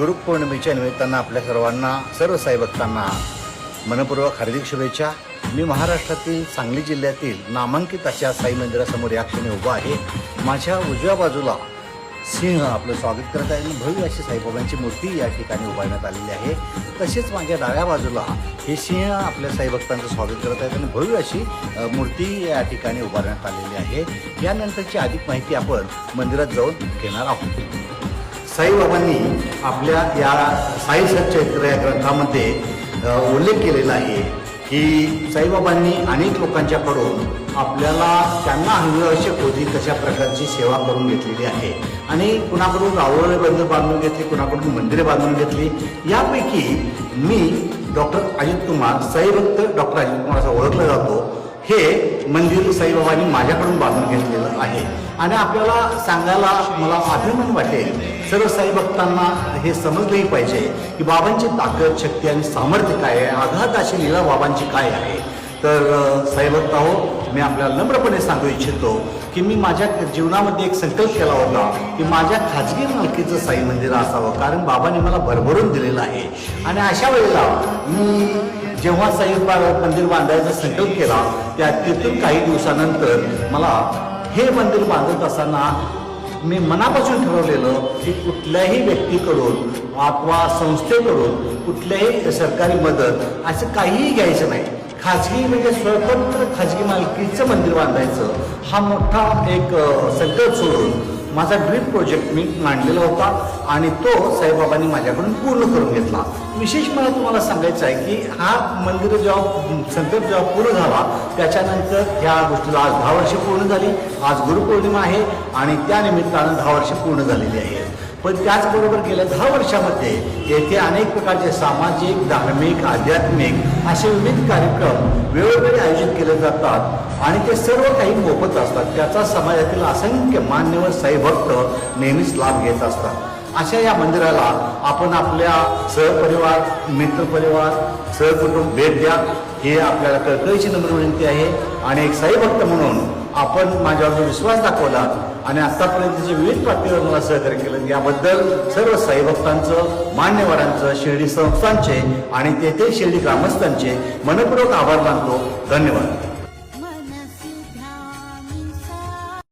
गुरुपौर्णिमेच्या निमित्तानं आपल्या सर्व साई भक्तांना मनपूर्वक हार्दिक शुभेच्छा। मी महाराष्ट्रातील सांगली जिल्ह्यातील नामांकित अशा साई मंदिरासमोर या क्षणी उभा आहे। माझ्या उजव्या बाजूला सिंह आपलं स्वागत करत आहे। भव्य अशी साईबाबांची मूर्ती या ठिकाणी उभारण्यात आलेली आहे। तसेच माझ्या डाव्या बाजूला हे सिंह आपल्या साई भक्तांचं स्वागत करत आहेत आणि भव्य अशी मूर्ती या ठिकाणी उभारण्यात आलेली आहे। यानंतरची अधिक माहिती आपण मंदिरात जाऊन घेणार आहोत। साईबाबांनी आपल्या या साई सच्चरित्र या ग्रंथामध्ये उल्लेख केलेला आहे की साईबाबांनी अनेक लोकांच्याकडून आपल्याला त्यांना हवी आवश्यक होती तशा प्रकारची सेवा करून घेतलेली आहे आणि कुणाकडून रावळे बंद बांधून घेतली, कुणाकडून मंदिरे बांधून घेतली। यापैकी मी डॉक्टर अजित कुमार, साईभक्त डॉक्टर अजित कुमार असा ओळखला जातो, हे मंदिर साईबाबांनी माझ्याकडून बांधून घेतलेलं आहे आणि आपल्याला सांगायला मला अभिमान वाटेल। सर्व साई भक्तांना हे समजलंही पाहिजे की बाबांची ताकद, शक्ती आणि सामर्थ्य काय आहे, आघात अशी लीला बाबांची काय आहे। तर साईभक्त हो, मी आपल्याला नम्रपणे सांगू इच्छितो की मी माझ्या जीवनामध्ये एक संकल्प केला होता की माझ्या खाजगी मालकीचं साई मंदिर असावं, कारण बाबांनी मला भरभरून दिलेलं आहे। आणि अशा वेळेला मी जेव्हा साई मंदिर बांधायचा संकल्प केला तिथून काही दिवसानंतर मला हे मंदिर बांधत असताना मी मनापासून ठरवलेलं की कुठल्याही व्यक्तीकडून अथवा संस्थेकडून कुठल्याही सरकारी मदत असं काहीही घ्यायचं नाही। खाजगी म्हणजे स्वतंत्र खाजगी मालकीचं मंदिर बांधायचं हा मोठा एक संकल्प सोडून माझा ड्रीम प्रोजेक्ट मी मांडलेला होता आणि तो साईबाबांनी माझ्याकडून पूर्ण करून घेतला। विशेष मला तुम्हाला सांगायचं आहे की हा मंदिर जेव्हा संकल्प जेव्हा पूर्ण झाला त्याच्यानंतर ह्या गोष्टीला आज 10 वर्षे पूर्ण झाली। आज गुरुपौर्णिमा आहे आणि त्या निमित्तानं 10 वर्षे पूर्ण झालेली आहेत। पण त्याचबरोबर गेल्या 10 वर्षामध्ये येथे अनेक प्रकारचे सामाजिक, धार्मिक, आध्यात्मिक असे विविध कार्यक्रम वेळोवेळी आयोजित केले जातात आणि ते सर्व काही मोफत असतात। त्याचा समाजातील असंख्य मान्यवर साईभक्त नेहमीच लाभ घेत असतात। अशा या मंदिराला आपण आपल्या सहपरिवार, मित्रपरिवार, सहकुटुंब भेट द्या, हे आपल्याला कळकळीची नम्र विनंती आहे। आणि एक साईभक्त म्हणून आपण माझ्यावर जो विश्वास दाखवला आणि आतापर्यंतचे विविध पातळीवर मला सहकार्य केलं याबद्दल सर्व साईभक्तांचं, मान्यवरांचं, शिर्डी संस्थांचे आणि तेथे शिर्डी ग्रामस्थांचे मनपूर्वक आभार मानतो। धन्यवाद।